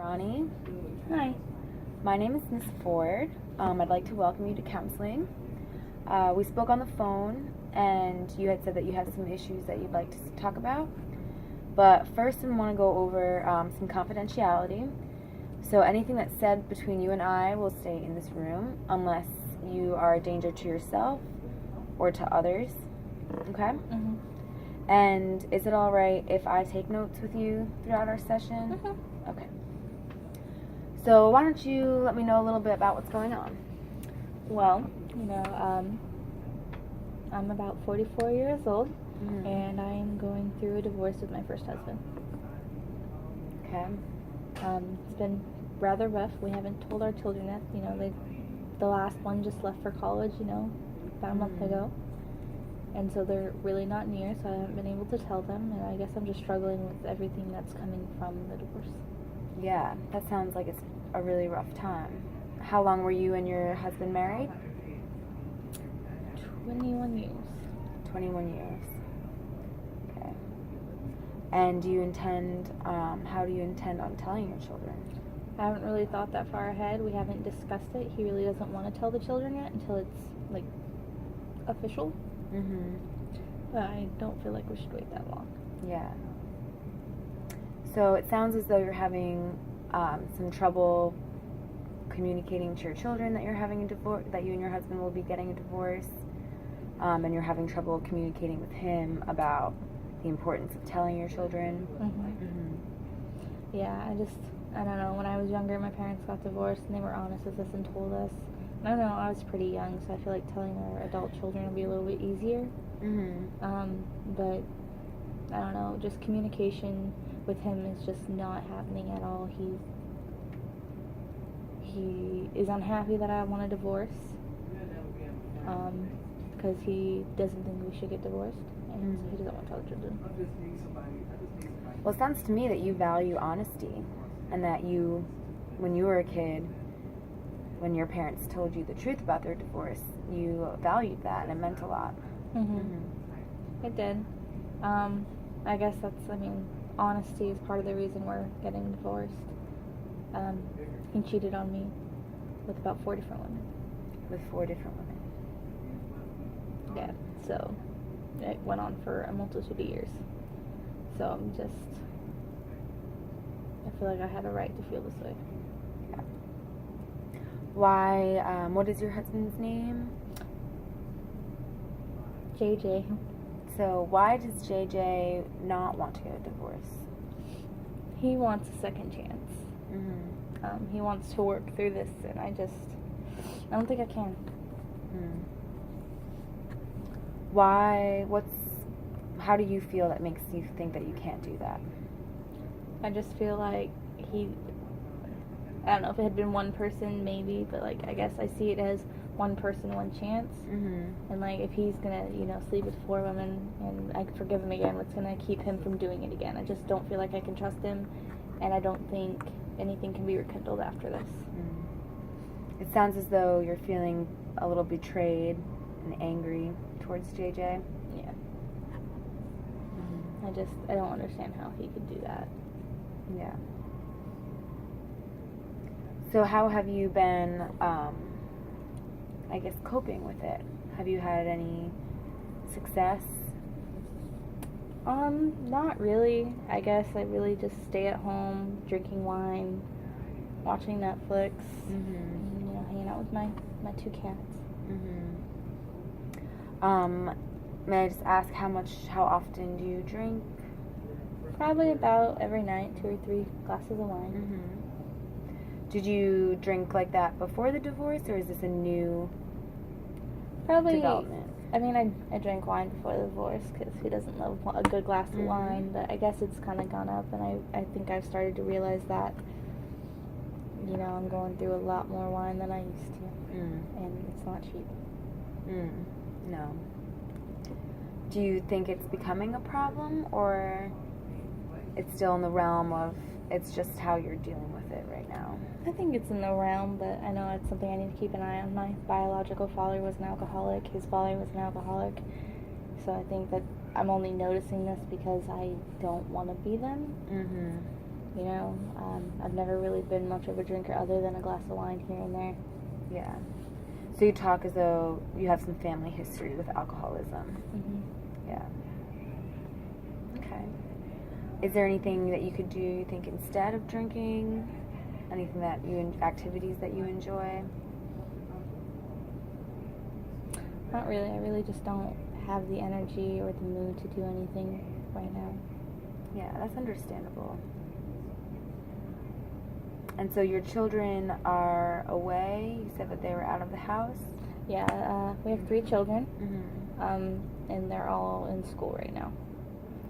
Ronnie. Hi. My name is Miss Ford. I'd like to welcome you to counseling. We spoke on the phone, and you had said that you have some issues that you'd like to talk about. But first, I want to go over some confidentiality. So anything that's said between you and I will stay in this room unless you are a danger to yourself or to others. Okay? Mm-hmm. And is it all right if I take notes with you throughout our session? Mm-hmm. Okay. So why don't you let me know a little bit about what's going on? Well, I'm about 44 years old, and I'm going through a divorce with my first husband. Okay. It's been rather rough. We haven't told our children yet. The last one just left for college, about a month ago. And so they're really not near, so I haven't been able to tell them, and I guess I'm just struggling with everything that's coming from the divorce. Yeah, that sounds like it's a really rough time. How long were you and your husband married? 21 years. 21 years. Okay. And how do you intend on telling your children? I haven't really thought that far ahead. We haven't discussed it. He really doesn't want to tell the children yet until it's, official. Mm-hmm. But I don't feel like we should wait that long. Yeah. So it sounds as though you're having some trouble communicating to your children that you're having a divorce, that you and your husband will be getting a divorce, and you're having trouble communicating with him about the importance of telling your children. Mm-hmm. Mm-hmm. Yeah, I don't know. When I was younger, my parents got divorced, and they were honest with us and told us. I don't know, I was pretty young, so I feel like telling our adult children will be a little bit easier. Mm-hmm. But I don't know, just communication with him is just not happening at all. He is unhappy that I want a divorce, because he doesn't think we should get divorced, and he doesn't want to tell the children. Well, it sounds to me that you value honesty, and that you, when you were a kid, when your parents told you the truth about their divorce, you valued that, and it meant a lot. Mm-hmm. It did. I guess honesty is part of the reason we're getting divorced. He cheated on me with about 4 different women. With 4 different women. Yeah, so it went on for a multitude of years. So I feel like I have a right to feel this way. Yeah. Why, what is your husband's name? JJ. So why does JJ not want to get a divorce? He wants a second chance. Mm-hmm. He wants to work through this, and I don't think I can. How do you feel that makes you think that you can't do that? I just feel like I don't know, if it had been one person, maybe, but, I guess I see it as one person, one chance. Mm-hmm. And, if he's gonna, sleep with 4 women, and I forgive him again, what's gonna keep him from doing it again? I just don't feel like I can trust him, and I don't think anything can be rekindled after this. It sounds as though you're feeling a little betrayed and angry towards JJ. Yeah. I don't understand how he could do that. Yeah. So how have you been, coping with it? Have you had any success? Not really. I guess I really just stay at home, drinking wine, watching Netflix, and, hanging out with my 2 cats. May I just ask how often do you drink? Probably about every night, 2 or 3 glasses of wine. Did you drink like that before the divorce, or is this a new development? I drank wine before the divorce, because who doesn't love a good glass of wine, but I guess it's kind of gone up, and I think I've started to realize that, I'm going through a lot more wine than I used to, and it's not cheap. No. Do you think it's becoming a problem, or it's still in the realm of it's just how you're dealing with it right now? I think it's in the realm, but I know it's something I need to keep an eye on. My biological father was an alcoholic. His father was an alcoholic. So I think that I'm only noticing this because I don't want to be them. You know, I've never really been much of a drinker other than a glass of wine here and there. Yeah. So you talk as though you have some family history with alcoholism. Mm-hmm. Yeah. Okay. Is there anything that you could do, you think, instead of drinking? Anything that activities that you enjoy? Not really. I really just don't have the energy or the mood to do anything right now. Yeah, that's understandable. And so your children are away. You said that they were out of the house. Yeah, we have 3 children, Mm-hmm. and they're all in school right now.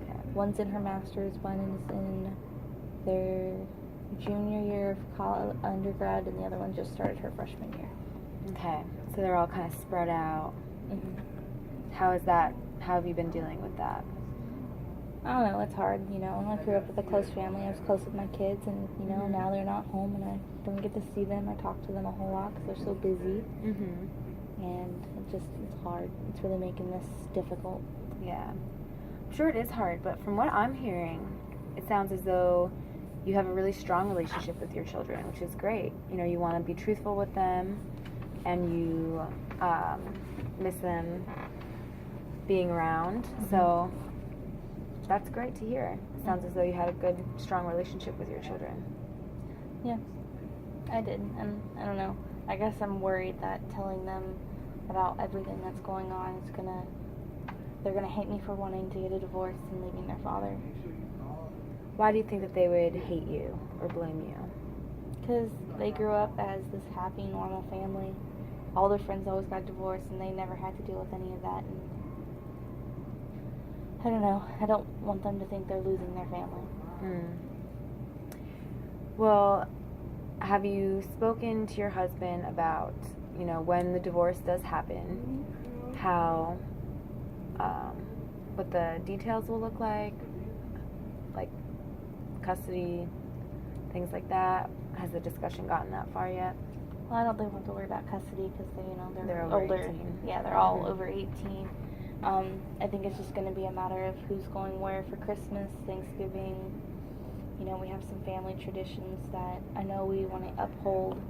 Okay. One's in her master's, one is in their junior year of undergrad, and the other one just started her freshman year. Okay. So they're all kind of spread out. Mm-hmm. How is that? How have you been dealing with that? I don't know, it's hard, you know. I grew up with a close family. I was close with my kids, and, you know, Mm-hmm. now they're not home, and I don't get to see them or talk to them a whole lot because they're so busy, Mm-hmm. and it's hard. It's really making this difficult. Yeah. I'm sure it is hard, but from what I'm hearing, it sounds as though you have a really strong relationship with your children, which is great. You know, you want to be truthful with them, and you miss them being around. Mm-hmm. So that's great to hear. It sounds as though you had a good, strong relationship with your children. Yeah, I did, and I don't know. I guess I'm worried that telling them about everything that's going on is they're gonna hate me for wanting to get a divorce and leaving their father. Why do you think that they would hate you or blame you? Because they grew up as this happy, normal family. All their friends always got divorced, and they never had to deal with any of that. And I don't know. I don't want them to think they're losing their family. Well, have you spoken to your husband about, you know, when the divorce does happen, how, what the details will look like custody, things like that? Has the discussion gotten that far yet? Well, I don't think we'll have to worry about custody because they're over older. 18. Yeah, they're all Mhm. over 18. I think it's just going to be a matter of who's going where for Christmas, Thanksgiving. You know, we have some family traditions that I know we want to uphold,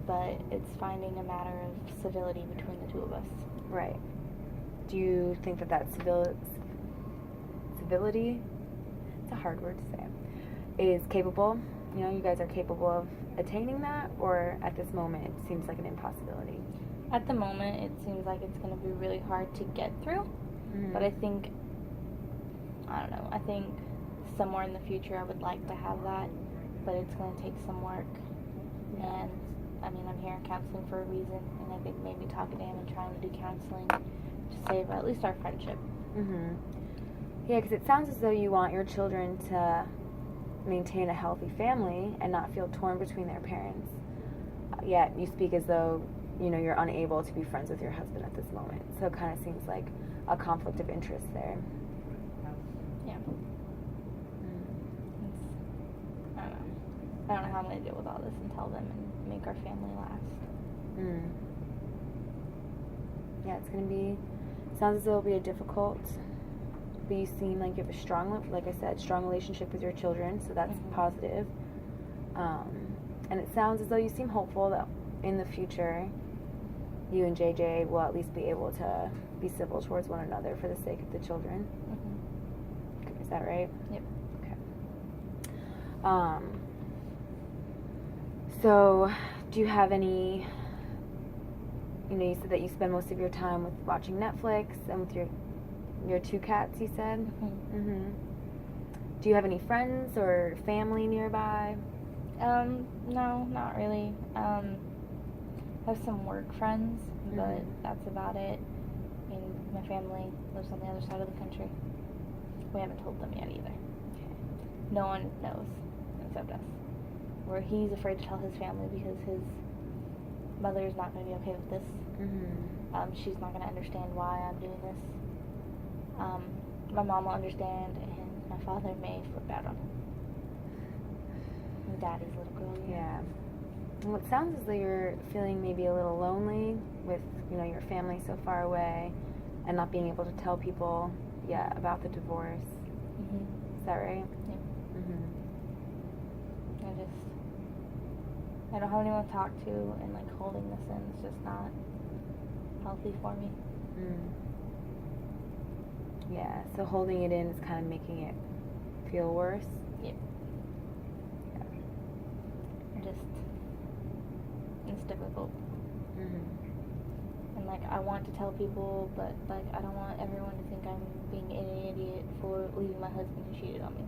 but it's finding a matter of civility between the two of us. Right. Do you think that civility, it's a hard word to say, is capable? You know, you guys are capable of attaining that, or at this moment it seems like an impossibility? At the moment, it seems like it's going to be really hard to get through, Mm-hmm. but I think somewhere in the future I would like to have that, but it's going to take some work. And I mean, I'm here in counseling for a reason, and I think maybe talking to him and trying to do counseling to save at least our friendship. Mm-hmm. Yeah, because it sounds as though you want your children to maintain a healthy family and not feel torn between their parents. Yet you speak as though, you know, you're unable to be friends with your husband at this moment. So it kind of seems like a conflict of interest there. Yeah. Mm. I don't know. I don't know how I'm going to deal with all this and tell them and make our family last. Mm. Yeah, it's going to be, sounds as though it'll be a difficult, but you seem like you have a strong, like I said, strong relationship with your children, so that's Mhm. positive. And it sounds as though you seem hopeful that in the future, you and JJ will at least be able to be civil towards one another for the sake of the children. Mm-hmm. Is that right? Yep. Okay. So, do you have any, you know, you said that you spend most of your time with watching Netflix and with your 2 cats, you said? Mm-hmm. Mm-hmm. Do you have any friends or family nearby? No, not really. I have some work friends, but Mhm. that's about it. And my family lives on the other side of the country. We haven't told them yet either. Okay. No one knows except us. Where he's afraid to tell his family because his mother is not going to be okay with this. Mm-hmm. She's not going to understand why I'm doing this. My mom will understand, and my father may flip out on him. And Daddy's little girl. Yeah. Well, it sounds as though you're feeling maybe a little lonely with, you know, your family so far away and not being able to tell people yet about the divorce. Mm-hmm. Is that right? Yep. Mm-hmm. I don't have anyone to talk to, and like holding this in is just not healthy for me. Yeah, so holding it in is kind of making it feel worse. Yep. Yeah. It's difficult. Mm-hmm. And like I want to tell people, but like I don't want everyone to think I'm being an idiot for leaving my husband who cheated on me.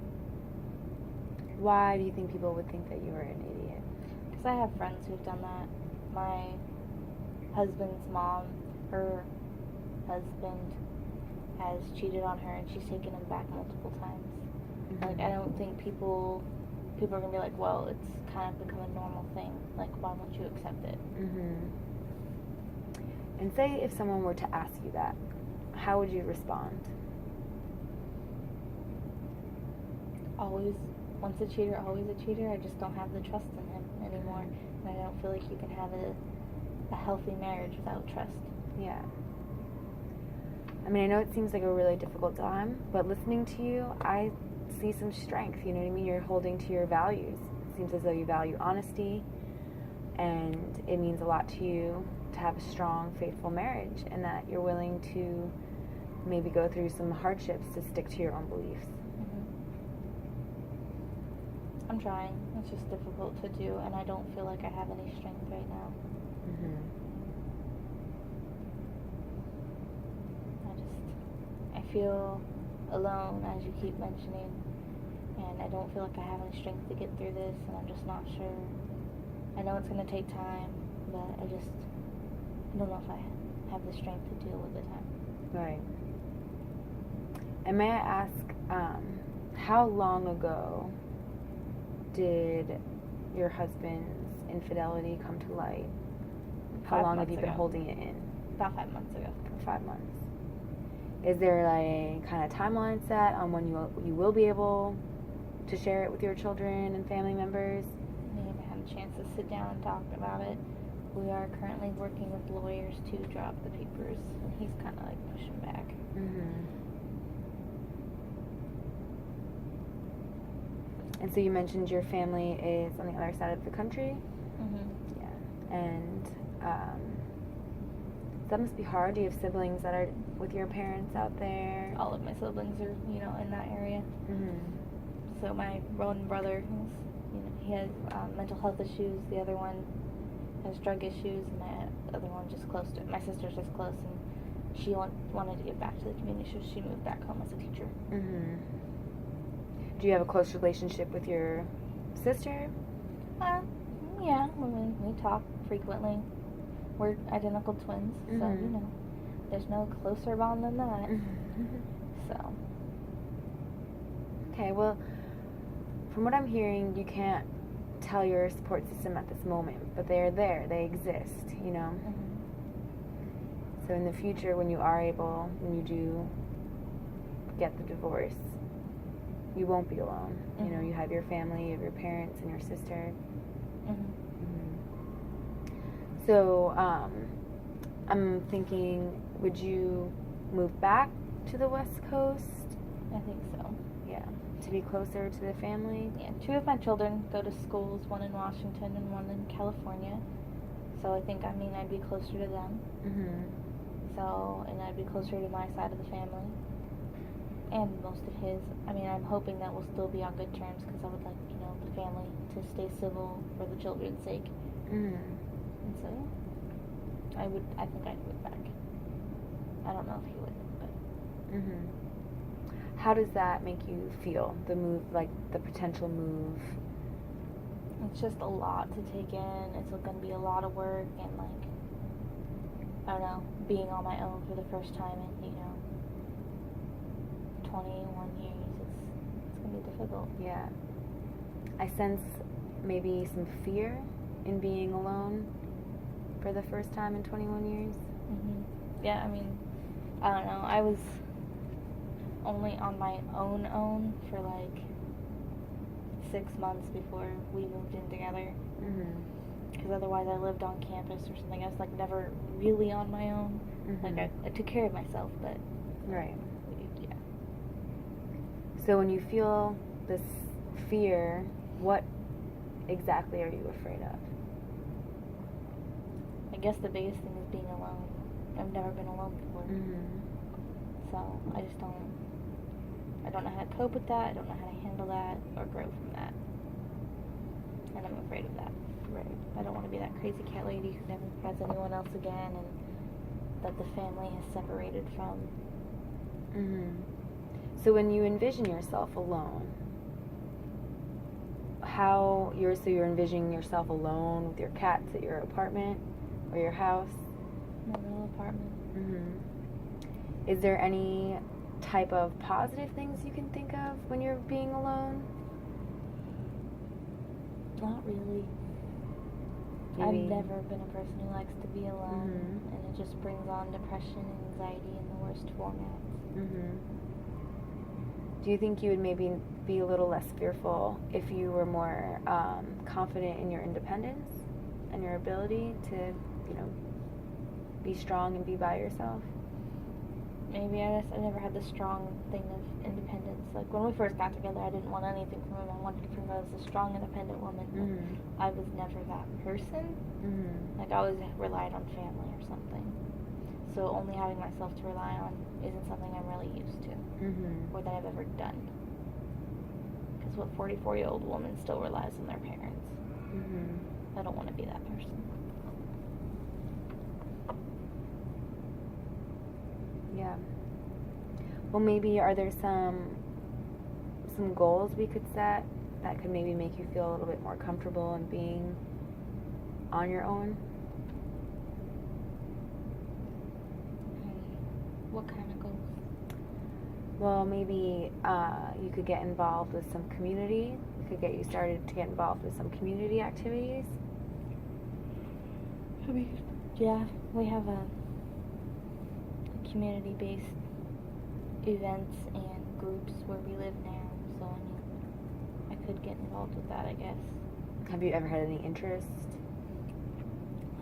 Why do you think people would think that you were an idiot? Because I have friends who've done that. My husband's mom, her husband has cheated on her, and she's taken him back multiple times. Mm-hmm. Like I don't think people are gonna be like, well, it's kind of become a normal thing. Like, why won't you accept it? Mm-hmm. And say if someone were to ask you that, how would you respond? Always, once a cheater, always a cheater. I just don't have the trust in him anymore, and I don't feel like you can have a healthy marriage without trust. Yeah. I mean, I know it seems like a really difficult time, but listening to you, I see some strength. You know what I mean? You're holding to your values. It seems as though you value honesty, and it means a lot to you to have a strong, faithful marriage, and that you're willing to maybe go through some hardships to stick to your own beliefs. I'm trying. It's just difficult to do, and I don't feel like I have any strength right now. I feel alone, as you keep mentioning, and I don't feel like I have any strength to get through this, and I'm just not sure. I know it's going to take time, but I don't know if I have the strength to deal with the time. Right. And may I ask, how long ago did your husband's infidelity come to light? How long have you been holding it in? About 5 months ago. 5 months. Is there a kind of timeline set on when you will be able to share it with your children and family members? We haven't had a chance to sit down and talk about it. We are currently working with lawyers to drop the papers, and he's kind of like pushing back. And so you mentioned your family is on the other side of the country? Yeah. And that must be hard. Do you have siblings that are with your parents out there? All of my siblings are, in that area. So my one brother, he has mental health issues. The other one has drug issues, and my other one just close to. My sister's just close, and she wanted to get back to the community, so she moved back home as a teacher. Do you have a close relationship with your sister? Yeah. We talk frequently. We're identical twins, so there's no closer bond than that. So. Okay, well, from what I'm hearing, you can't tell your support system at this moment, but they're there. They exist, So in the future, when you you do get the divorce, you won't be alone. You have your family, you have your parents and your sister. So I'm thinking, would you move back to the West Coast? I think so. Yeah, to be closer to the family? Yeah, 2 of my children go to schools, one in Washington and one in California. So I think, I'd be closer to them. So, and I'd be closer to my side of the family. And most of his. I'm hoping that we'll still be on good terms, because I would like, the family to stay civil for the children's sake. And so, I think I'd move back. I don't know if he would, but. How does that make you feel? The move, like the potential move? It's just a lot to take in. It's going to be a lot of work, and I don't know, being on my own for the first time in, 21 years, it's going to be difficult. Yeah. I sense maybe some fear in being alone for the first time in 21 years. Yeah, I don't know. I was only on my own for 6 months before we moved in together. Because otherwise I lived on campus or something. I was never really on my own. I took care of myself, but right. Yeah. So when you feel this fear, what exactly are you afraid of? I guess the biggest thing is being alone. I've never been alone before. Mm-hmm. So I don't know how to cope with that. I don't know how to handle that or grow from that. And I'm afraid of that. Right. I don't want to be that crazy cat lady who never has anyone else again and that the family has separated from. Mm-hmm. So when you envision yourself alone, you're envisioning yourself alone with your cats at your apartment or your house? My little apartment. Mm-hmm. Is there any type of positive things you can think of when you're being alone? Not really. Maybe. I've never been a person who likes to be alone, Mm-hmm. and it just brings on depression and anxiety in the worst formats. Mm-hmm. Do you think you would maybe be a little less fearful if you were more confident in your independence and your ability to, be strong and be by yourself? Maybe I never had the strong thing of independence. Like when we first got together, I didn't want anything from him. I wanted to prove I was a strong, independent woman. Mm-hmm. I was never that person. Mm-hmm. Like I always relied on family or something. So only having myself to rely on isn't something I'm really used to, Mm-hmm. or that I've ever done. Because what 44-year-old woman still relies on their parents? Mm-hmm. I don't want to be that person. Yeah. Well, maybe are there some goals we could set that could maybe make you feel a little bit more comfortable in being on your own? What kind of goals? Well, maybe you could get involved with some community. We could get you started to get involved with some community activities. Yeah, we have a community-based events and groups where we live now, so I mean, I could get involved with that, I guess. Have you ever had any interest?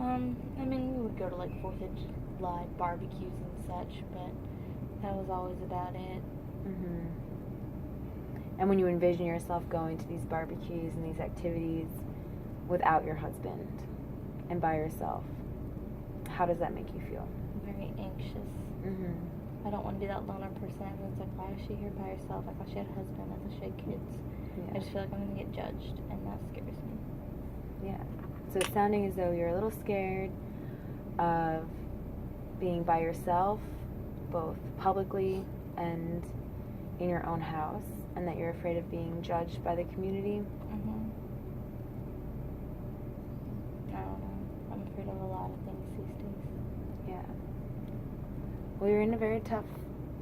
I mean, we would go to like 4th of July barbecues and such, but that was always about it. Mm-hmm. And when you envision yourself going to these barbecues and these activities without your husband and by yourself, how does that make you feel? Very anxious. Mm-hmm. I don't want to be that loner person. It's like, why is she here by herself? I thought she had a husband. I thought she had kids. Yeah. I just feel like I'm going to get judged, and that scares me. Yeah. So it's sounding as though you're a little scared of being by yourself, both publicly and in your own house, and that you're afraid of being judged by the community. Mm-hmm. I don't know. I'm afraid of a lot of things these days. Yeah. Well, you're in a very tough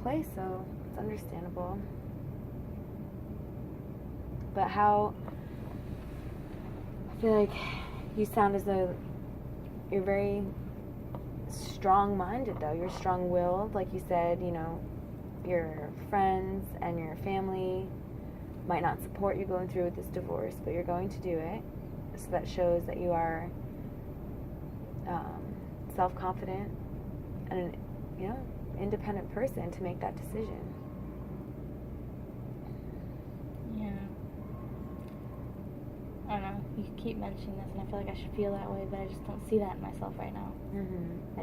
place, so it's understandable. But I feel like you sound as though you're very strong-minded, though. You're strong-willed. Like you said, your friends and your family might not support you going through with this divorce, but you're going to do it. So that shows that you are self-confident and an independent person to make that decision. Yeah. I don't know. You keep mentioning this, and I feel like I should feel that way, but I just don't see that in myself right now. Mm-hmm.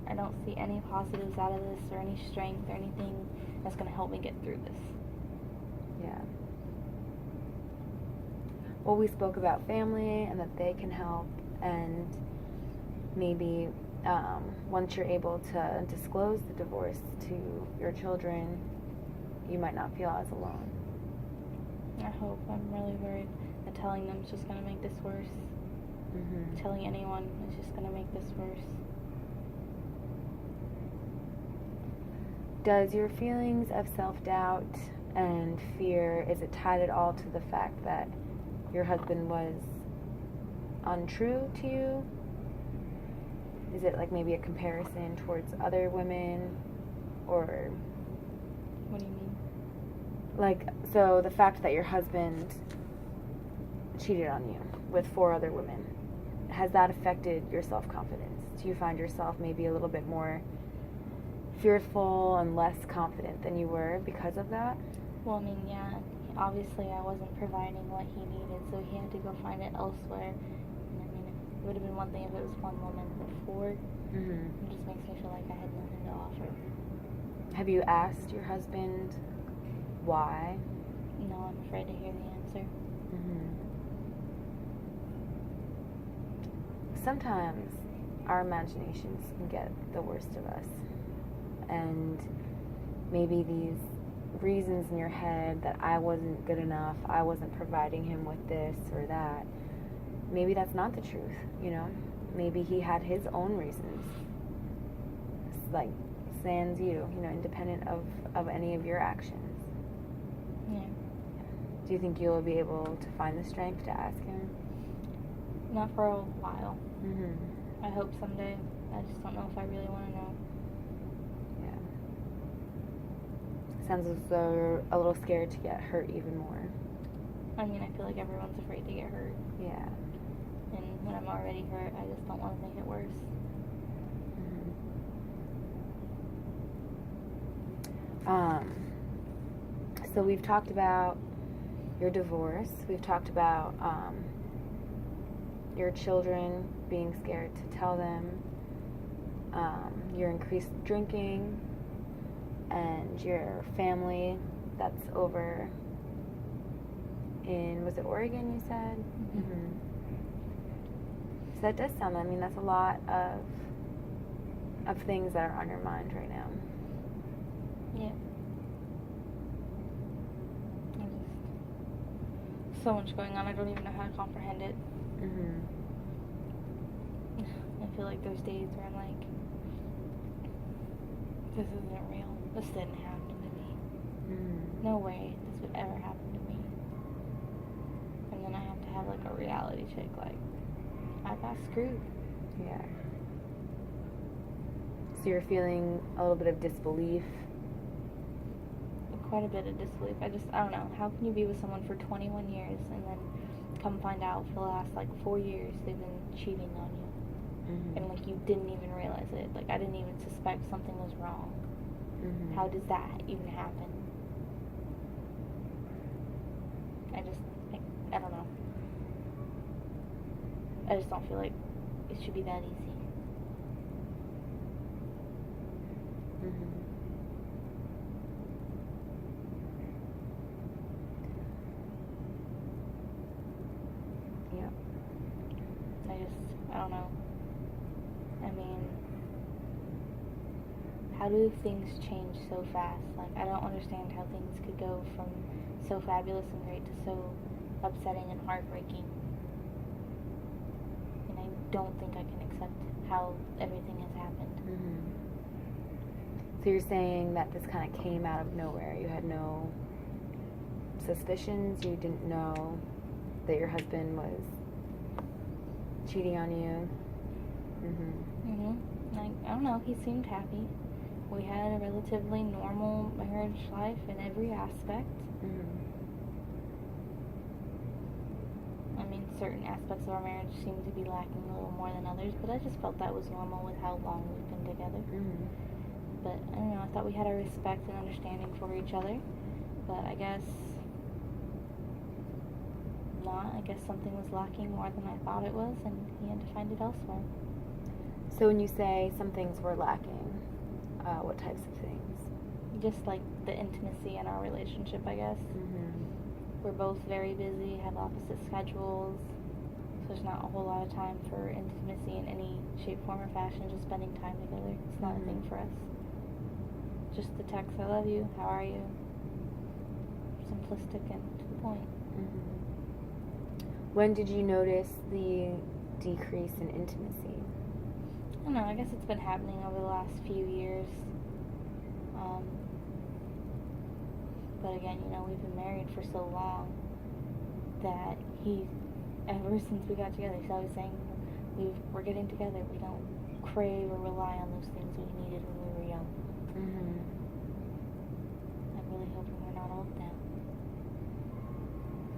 I don't see any positives out of this, or any strength, or anything that's going to help me get through this. Yeah. Well, we spoke about family and that they can help, and maybe once you're able to disclose the divorce to your children, you might not feel as alone. I hope. I'm really worried that telling them is just going to make this worse. Mm-hmm. Telling anyone is just going to make this worse. Does your feelings of self-doubt and fear, is it tied at all to the fact that your husband was untrue to you? Is it like maybe a comparison towards other women, or What do you mean? like, so the fact that your husband cheated on you with 4 other women, has that affected your self-confidence? Do you find yourself maybe a little bit more fearful and less confident than you were because of that? Well, I mean, yeah, obviously I wasn't providing what he needed, so he had to go find it elsewhere. And I mean, it would have been one thing if it was one woman, but four, it just makes me feel like I had nothing to offer. Have you asked your husband why? No, I'm afraid to hear the answer. Sometimes our imaginations can get the worst of us, and maybe these reasons in your head that I wasn't good enough, I wasn't providing him with this or that, maybe that's not the truth, you know? Maybe he had his own reasons, like sans you, you know, independent of any of your actions. Yeah. Do you think you'll be able to find the strength to ask him? Not for a while. Mm-hmm. I hope someday. I just don't know if I really want to know. Yeah. Sounds as though you're a little scared to get hurt even more. I mean, I feel like everyone's afraid to get hurt. Yeah. And when I'm already hurt, I just don't want to make it worse. So we've talked about your divorce. We've talked about your children being scared to tell them, your increased drinking, and your family that's over in, was it Oregon you said? Mm-hmm. So that does sound, I mean, that's a lot of things that are on your mind right now. Yeah. So much going on, I don't even know how to comprehend it. I feel like there's days where I'm like, this isn't real. This didn't happen to me. No way this would ever happen to me. And then I have to have like a reality check, like, I got screwed. Yeah. So you're feeling a little bit of disbelief? Quite a bit of disbelief. I don't know. How can you be with someone for 21 years and then come find out for the last like 4 years they've been cheating on you? And like you didn't even realize it. Like I didn't even suspect something was wrong. How does that even happen? I don't know. I just don't feel like it should be that easy. Yep. I don't know. I mean, how do things change so fast? Like, I don't understand how things could go from so fabulous and great to so upsetting and heartbreaking. And I don't think I can accept how everything has happened. So you're saying that this kind of came out of nowhere. You had no suspicions. You didn't know that your husband was cheating on you. Like, I don't know. He seemed happy. We had a relatively normal marriage life in every aspect. I mean, certain aspects of our marriage seem to be lacking a little more than others, but I just felt that was normal with how long we've been together. But I don't know. I thought we had a respect and understanding for each other, but I guess not. I guess something was lacking more than I thought it was, and he had to find it elsewhere. So when you say some things were lacking, what types of things? Just like the intimacy in our relationship, I guess. We're both very busy, have opposite schedules, so there's not a whole lot of time for intimacy in any shape, form, or fashion, just spending time together. It's not a thing for us. Just the text, I love you, how are you? Simplistic and to the point. When did you notice the decrease in intimacy? I don't know, I guess it's been happening over the last few years. But again, you know, we've been married for so long that ever since we got together, he's always saying, we're getting together. We don't crave or rely on those things we needed when we were young. I'm really hoping we're not old now.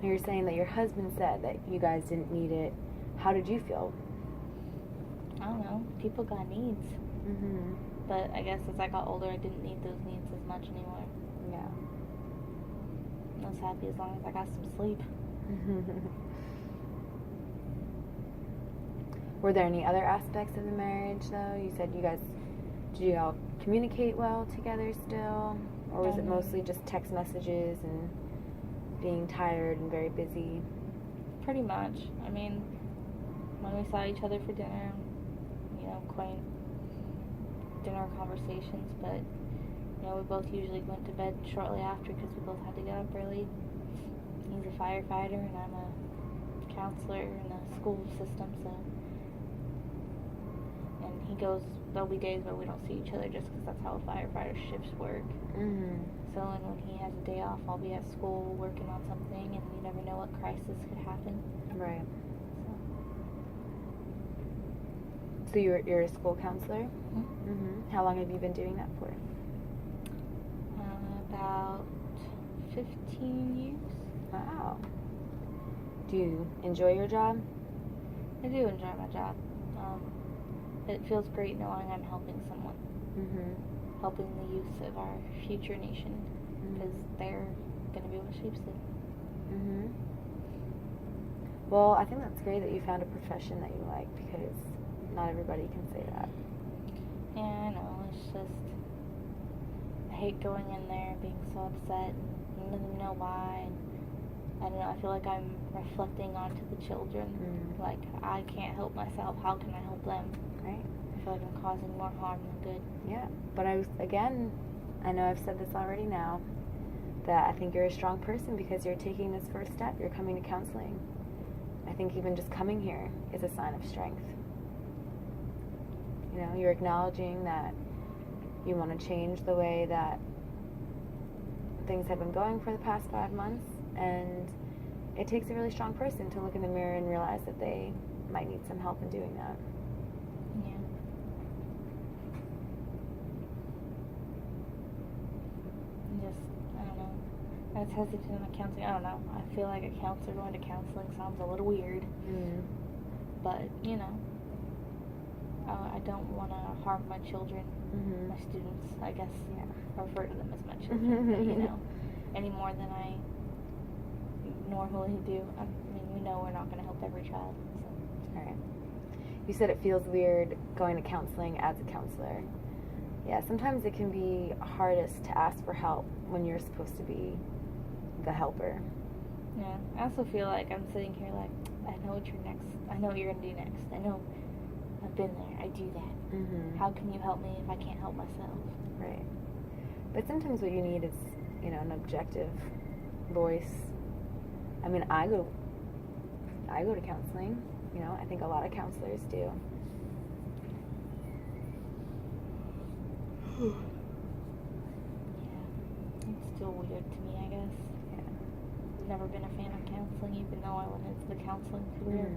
You're saying that your husband said that you guys didn't need it. How did you feel? I don't know. People got needs. But I guess as I got older, I didn't need those needs as much anymore. Yeah. most happy as long as I got some sleep. Were there any other aspects of the marriage, though? You said did you all communicate well together still? Or was it mostly just text messages and being tired and very busy? Pretty much. I mean, when we saw each other for dinner, quaint dinner conversations, but, we both usually went to bed shortly after because we both had to get up early. He's a firefighter and I'm a counselor in the school system, so. And there'll be days where we don't see each other just because that's how firefighter shifts work. Mm-hmm. So, and when he has a day off, I'll be at school working on something, and you never know what crisis could happen. Right. So you're a school counselor? Mm-hmm. Mm-hmm. How long have you been doing that for? About 15 years. Wow. Do you enjoy your job? I do enjoy my job. It feels great knowing I'm helping someone. Mm-hmm. Helping the youth of our future nation, because they're going to be what shapes it. Mm-hmm. Well, I think that's great that you found a profession that you like, because not everybody can say that. Yeah, I know. It's just, I hate going in there being so upset and letting them know why. And I don't know. I feel like I'm reflecting onto the children. Like, I can't help myself. How can I help them? Right. I feel like I'm causing more harm than good. Yeah, but I know I've said this already now, that I think you're a strong person because you're taking this first step. You're coming to counseling. I think even just coming here is a sign of strength. You're acknowledging that you want to change the way that things have been going for the past 5 months, and it takes a really strong person to look in the mirror and realize that they might need some help in doing that. Yeah. I don't know. I was hesitant on counseling. I don't know. I feel like a counselor going to counseling sounds a little weird. But, I don't want to harm my children, my students, I guess. Yeah. I refer to them as my children, but, any more than I normally do. I mean, we know we're not going to help every child. So. All right. You said it feels weird going to counseling as a counselor. Yeah, sometimes it can be hardest to ask for help when you're supposed to be the helper. Yeah, I also feel like I'm sitting here like, I know what you're going to do next. I know I've been there. I do that. Mm-hmm. How can you help me if I can't help myself? Right. But sometimes what you need is, an objective voice. I mean, I go to counseling. I think a lot of counselors do. Yeah, it's still weird to me, I guess. Yeah. I've never been a fan of counseling, even though I went into the counseling career.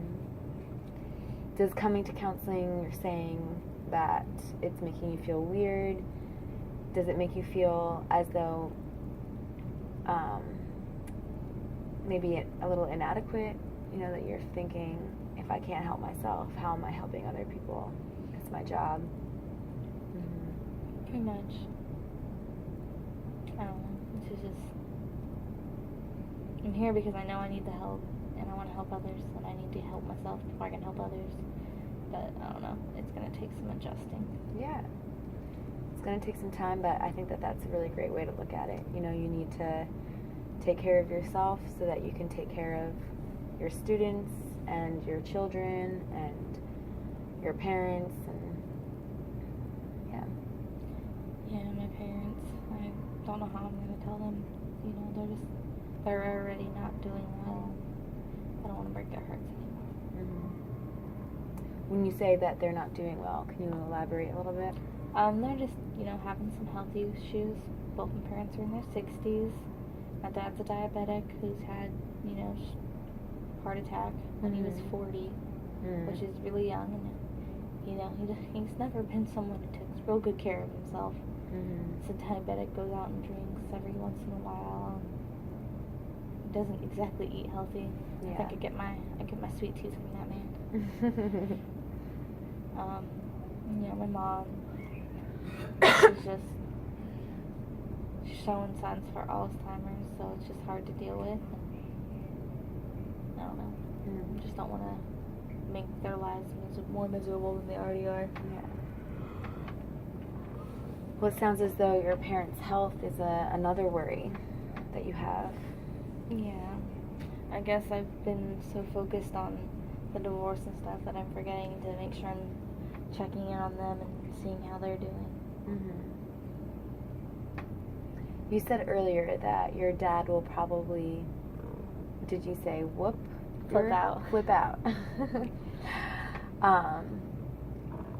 Does coming to counseling, you're saying that it's making you feel weird? Does it make you feel as though maybe a little inadequate? That you're thinking, if I can't help myself, how am I helping other people? It's my job. Pretty much. I don't know. It's just, I'm here because I know I need the help, and I want to help others, and I need to help myself before I can help others. But I don't know. It's going to take some adjusting. Yeah. It's going to take some time, but I think that that's a really great way to look at it. You need to take care of yourself so that you can take care of your students and your children and your parents and yeah, my parents, I don't know how I'm going to tell them. They're already not doing well. I don't want to break their hearts anymore. When you say that they're not doing well, can you elaborate a little bit? They're just, having some health issues. Both my parents are in their 60s. My dad's a diabetic who's had, heart attack when he was 40, which is really young. And, he's never been someone who takes real good care of himself. He's a diabetic, goes out and drinks every once in a while. He doesn't exactly eat healthy. Yeah. I get my sweet tooth from that man. My mom, she's showing signs for Alzheimer's, so it's just hard to deal with. And I don't know. Mm. Just don't want to make their lives more miserable than they already are. Yeah. Well, it sounds as though your parents' health is another worry that you have. Yeah. I guess I've been so focused on the divorce and stuff that I'm forgetting to make sure I'm checking in on them and seeing how they're doing. Mm-hmm. You said earlier that your dad will probably, did you say whoop? Flip out. Flip out.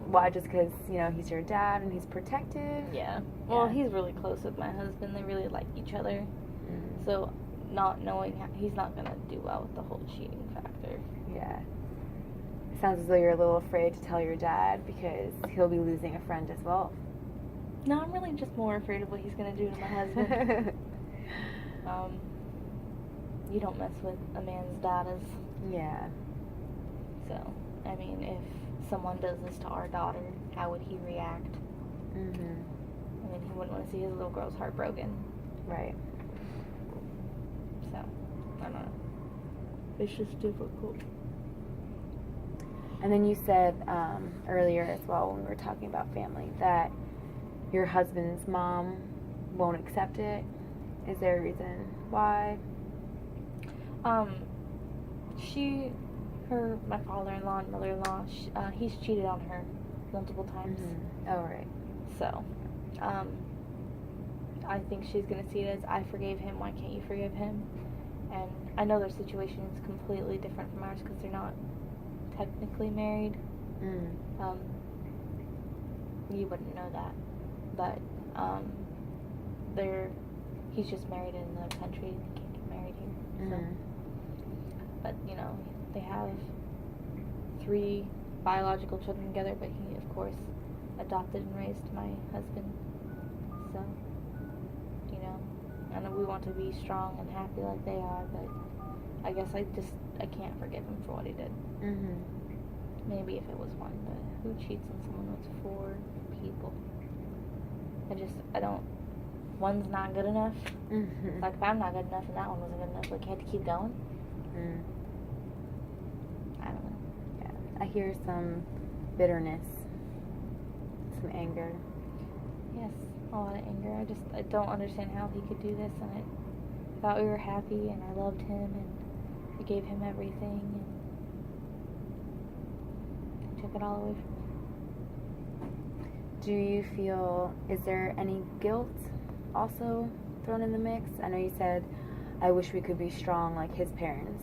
Why? Just because, he's your dad and he's protective? Yeah. Well, he's really close with my husband. They really like each other. Mm. So, not knowing he's not going to do well with the whole cheating factor. Yeah. It sounds as though you're a little afraid to tell your dad because he'll be losing a friend as well. No, I'm really just more afraid of what he's going to do to my husband. You don't mess with a man's daughters. Yeah. So, I mean, if someone does this to our daughter, how would he react? Mm-hmm. I mean, he wouldn't want to see his little girl's heart broken. Right. So, I don't know. It's just difficult. And then you said earlier as well when we were talking about family that your husband's mom won't accept it. Is there a reason why? My father-in-law and mother-in-law, he's cheated on her multiple times. Mm-hmm. Oh, right. So, I think she's going to see it as, I forgave him, why can't you forgive him? And I know their situation is completely different from ours because they're not technically married. Mm. You wouldn't know that. But, he's just married in another country. He can't get married here. So. Mm. But, they have 3 biological children together, but he, of course, adopted and raised my husband. So, I know we want to be strong and happy like they are, but I guess I can't forgive him for what he did. Mm-hmm. Maybe if it was one, but who cheats on someone with 4 people? One's not good enough. Mm-hmm. Like, if I'm not good enough and that one wasn't good enough, like, you had to keep going? Mm. I don't know. Yeah. I hear some bitterness, some anger. Yes, a lot of anger. I don't understand how he could do this, and I thought we were happy, and I loved him, and I gave him everything, and he took it all away from me. Do you feel, is there any guilt also thrown in the mix? I know you said, I wish we could be strong like his parents,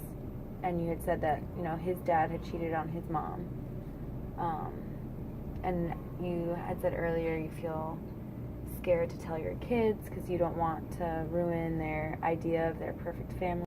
and you had said that, his dad had cheated on his mom. And you had said earlier you feel scared to tell your kids because you don't want to ruin their idea of their perfect family.